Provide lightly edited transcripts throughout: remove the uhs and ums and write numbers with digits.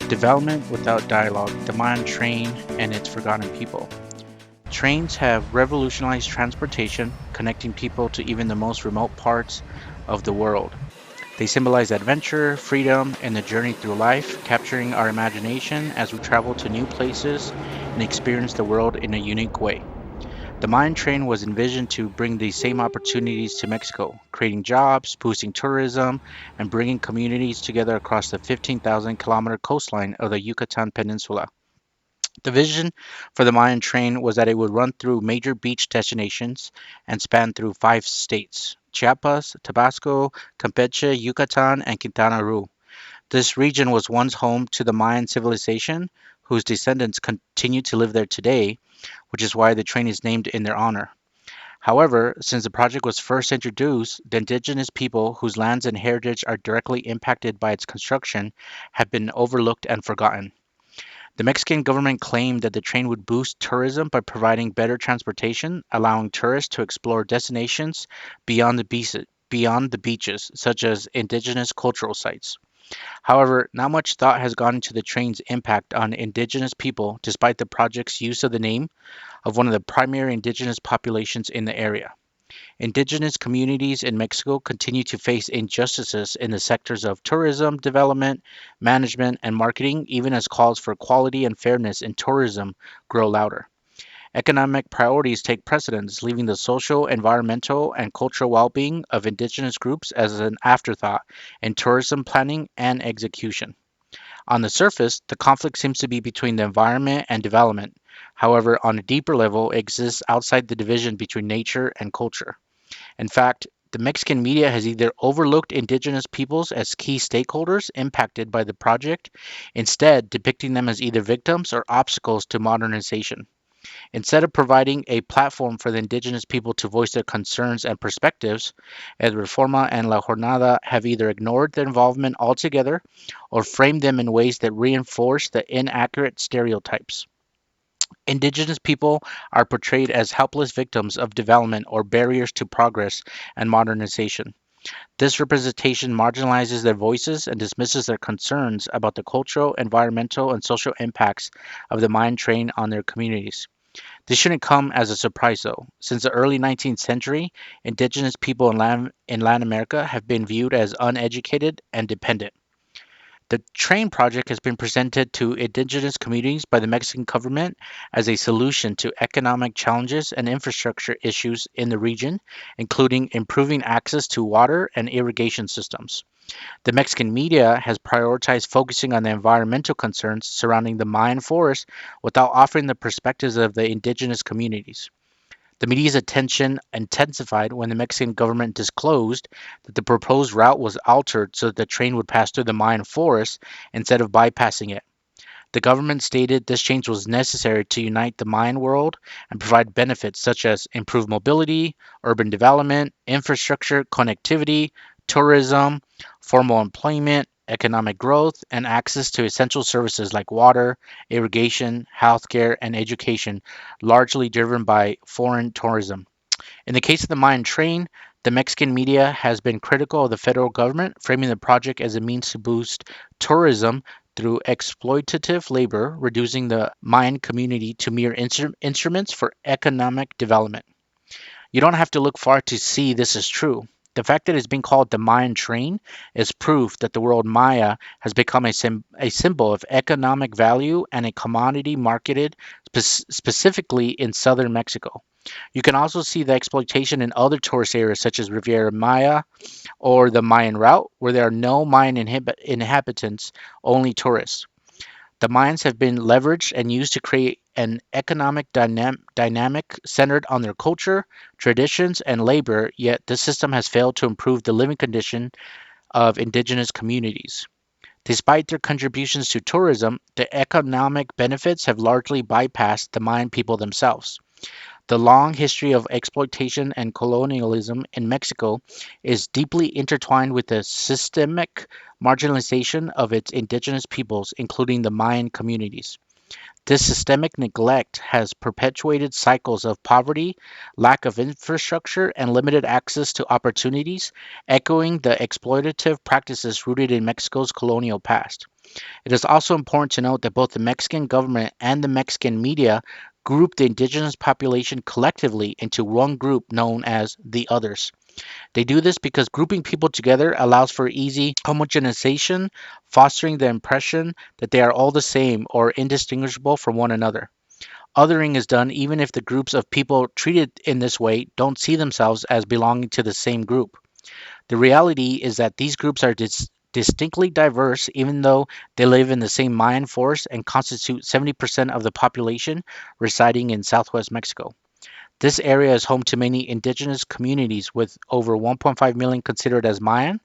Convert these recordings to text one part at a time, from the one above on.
Development without dialogue, the Mayan train and its forgotten people. Trains have revolutionized transportation, connecting people to even the most remote parts of the world. They symbolize adventure, freedom, and the journey through life, capturing our imagination as we travel to new places and experience the world in a unique way. The mine train was envisioned to bring these same opportunities to Mexico, creating jobs, boosting tourism, and bringing communities together across the 15,000-kilometer coastline of the Yucatan Peninsula. The vision for the Mayan train was that it would run through major beach destinations and span through five states: Chiapas, Tabasco, Campeche, Yucatan, and Quintana Roo. This region was once home to the Mayan civilization, whose descendants continue to live there today, which is why the train is named in their honor. However, since the project was first introduced, the indigenous people whose lands and heritage are directly impacted by its construction have been overlooked and forgotten. The Mexican government claimed that the train would boost tourism by providing better transportation, allowing tourists to explore destinations beyond the beaches, such as indigenous cultural sites. However, not much thought has gone into the train's impact on indigenous people, despite the project's use of the name of one of the primary indigenous populations in the area. Indigenous communities in Mexico continue to face injustices in the sectors of tourism, development, management, and marketing, even as calls for equality and fairness in tourism grow louder. Economic priorities take precedence, leaving the social, environmental, and cultural well being of indigenous groups as an afterthought in tourism planning and execution. On the surface, the conflict seems to be between the environment and development. However, on a deeper level, it exists outside the division between nature and culture. In fact, the Mexican media has either overlooked indigenous peoples as key stakeholders impacted by the project, instead depicting them as either victims or obstacles to modernization. Instead of providing a platform for the indigenous people to voice their concerns and perspectives, El Reforma and La Jornada have either ignored their involvement altogether or framed them in ways that reinforce the inaccurate stereotypes. Indigenous people are portrayed as helpless victims of development or barriers to progress and modernization. This representation marginalizes their voices and dismisses their concerns about the cultural, environmental, and social impacts of the mine train on their communities. This shouldn't come as a surprise, though. Since the early 19th century, indigenous people in Latin America have been viewed as uneducated and dependent. The train project has been presented to indigenous communities by the Mexican government as a solution to economic challenges and infrastructure issues in the region, including improving access to water and irrigation systems. The Mexican media has prioritized focusing on the environmental concerns surrounding the Mayan forest without offering the perspectives of the indigenous communities. The media's attention intensified when the Mexican government disclosed that the proposed route was altered so that the train would pass through the Mayan forest instead of bypassing it. The government stated this change was necessary to unite the Mayan world and provide benefits such as improved mobility, urban development, infrastructure, connectivity, tourism, formal employment, economic growth, and access to essential services like water, irrigation, healthcare, and education, largely driven by foreign tourism. In the case of the Mayan train, the Mexican media has been critical of the federal government, framing the project as a means to boost tourism through exploitative labor, reducing the Mayan community to mere instruments for economic development. You don't have to look far to see this is true. The fact that it's being called the Mayan train is proof that the word Maya has become a symbol of economic value and a commodity marketed specifically in southern Mexico. You can also see the exploitation in other tourist areas such as Riviera Maya or the Mayan route, where there are no Mayan inhabitants, only tourists. The Mayans have been leveraged and used to create an economic dynamic centered on their culture, traditions, and labor, yet this system has failed to improve the living condition of indigenous communities. Despite their contributions to tourism, the economic benefits have largely bypassed the Mayan people themselves. The long history of exploitation and colonialism in Mexico is deeply intertwined with the systemic marginalization of its indigenous peoples, including the Mayan communities. This systemic neglect has perpetuated cycles of poverty, lack of infrastructure, and limited access to opportunities, echoing the exploitative practices rooted in Mexico's colonial past. It is also important to note that both the Mexican government and the Mexican media group the indigenous population collectively into one group known as the others. They do this because grouping people together allows for easy homogenization, fostering the impression that they are all the same or indistinguishable from one another. Othering is done even if the groups of people treated in this way don't see themselves as belonging to the same group. The reality is that these groups are distinctly diverse, even though they live in the same Mayan forest and constitute 70% of the population residing in southwest Mexico. This area is home to many indigenous communities, with over 1.5 million considered as Mayan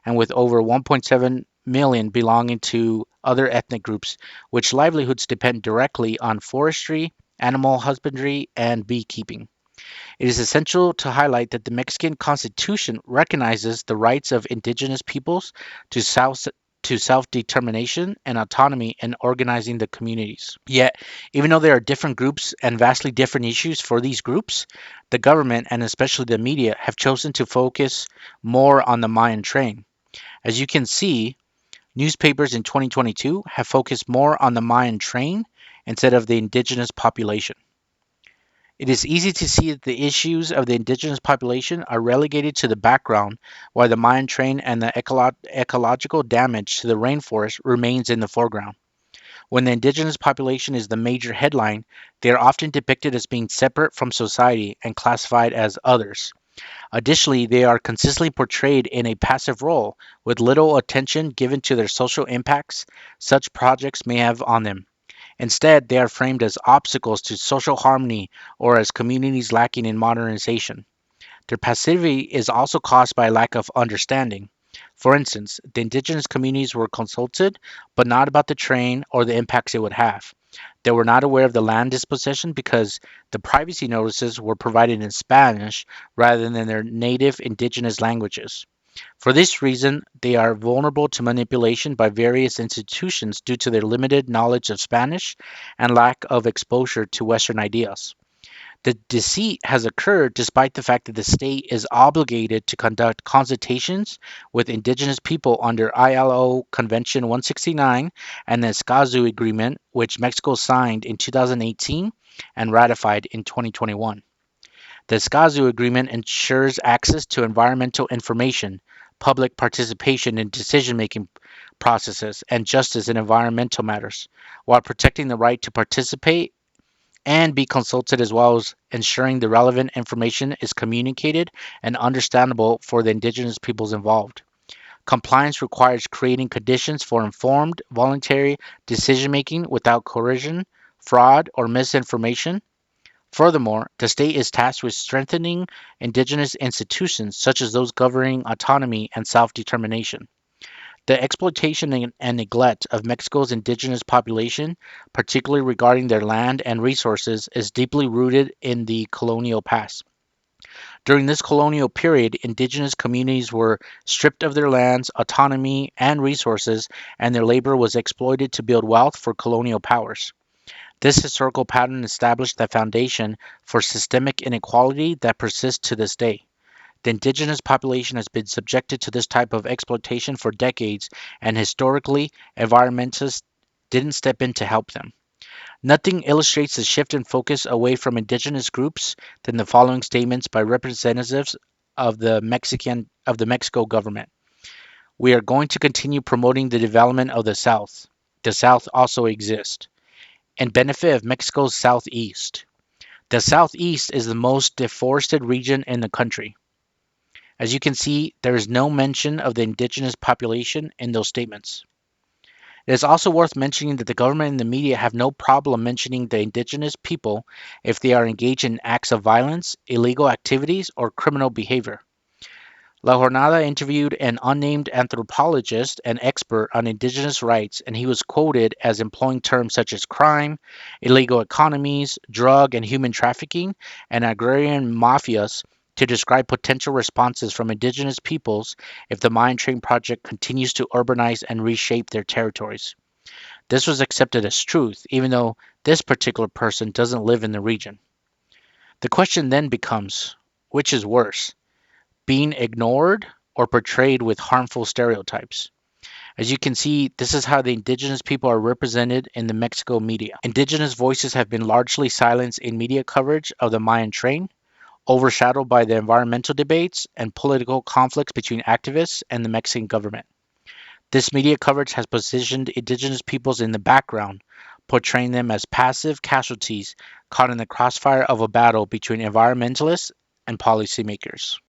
and with over 1.7 million belonging to other ethnic groups, which livelihoods depend directly on forestry, animal husbandry, and beekeeping. It is essential to highlight that the Mexican Constitution recognizes the rights of indigenous peoples to self to self-determination and autonomy in organizing the communities. Yet, even though there are different groups and vastly different issues for these groups, the government and especially the media have chosen to focus more on the Mayan train. As you can see, newspapers in 2022 have focused more on the Mayan train instead of the indigenous population. It is easy to see that the issues of the indigenous population are relegated to the background, while the mine train and the ecological damage to the rainforest remains in the foreground. When the indigenous population is the major headline, they are often depicted as being separate from society and classified as others. Additionally, they are consistently portrayed in a passive role, with little attention given to their social impacts such projects may have on them. Instead, they are framed as obstacles to social harmony or as communities lacking in modernization. Their passivity is also caused by a lack of understanding. For instance, the indigenous communities were consulted, but not about the train or the impacts it would have. They were not aware of the land disposition because the privacy notices were provided in Spanish rather than their native indigenous languages. For this reason, they are vulnerable to manipulation by various institutions due to their limited knowledge of Spanish and lack of exposure to Western ideas. The deceit has occurred despite the fact that the state is obligated to conduct consultations with indigenous people under ILO Convention 169 and the Escazú Agreement, which Mexico signed in 2018 and ratified in 2021. The Escazú Agreement ensures access to environmental information, public participation in decision-making processes, and justice in environmental matters, while protecting the right to participate and be consulted, as well as ensuring the relevant information is communicated and understandable for the indigenous peoples involved. Compliance requires creating conditions for informed, voluntary decision-making without coercion, fraud, or misinformation. Furthermore, the state is tasked with strengthening indigenous institutions such as those governing autonomy and self-determination. The exploitation and neglect of Mexico's indigenous population, particularly regarding their land and resources, is deeply rooted in the colonial past. During this colonial period, indigenous communities were stripped of their lands, autonomy, and resources, and their labor was exploited to build wealth for colonial powers. This historical pattern established the foundation for systemic inequality that persists to this day. The indigenous population has been subjected to this type of exploitation for decades, and historically, environmentalists didn't step in to help them. Nothing illustrates the shift in focus away from indigenous groups than the following statements by representatives of the Mexico government. We are going to continue promoting the development of the South. The South also exists and benefit of Mexico's southeast. The southeast is the most deforested region in the country. As you can see, there is no mention of the indigenous population in those statements. It is also worth mentioning that the government and the media have no problem mentioning the indigenous people if they are engaged in acts of violence, illegal activities, or criminal behavior. La Jornada interviewed an unnamed anthropologist and expert on indigenous rights, and he was quoted as employing terms such as crime, illegal economies, drug and human trafficking, and agrarian mafias to describe potential responses from indigenous peoples if the mine train project continues to urbanize and reshape their territories. This was accepted as truth, even though this particular person doesn't live in the region. The question then becomes, which is worse, being ignored or portrayed with harmful stereotypes? As you can see, this is how the indigenous people are represented in the Mexico media. Indigenous voices have been largely silenced in media coverage of the Mayan train, overshadowed by the environmental debates and political conflicts between activists and the Mexican government. This media coverage has positioned indigenous peoples in the background, portraying them as passive casualties caught in the crossfire of a battle between environmentalists and policymakers.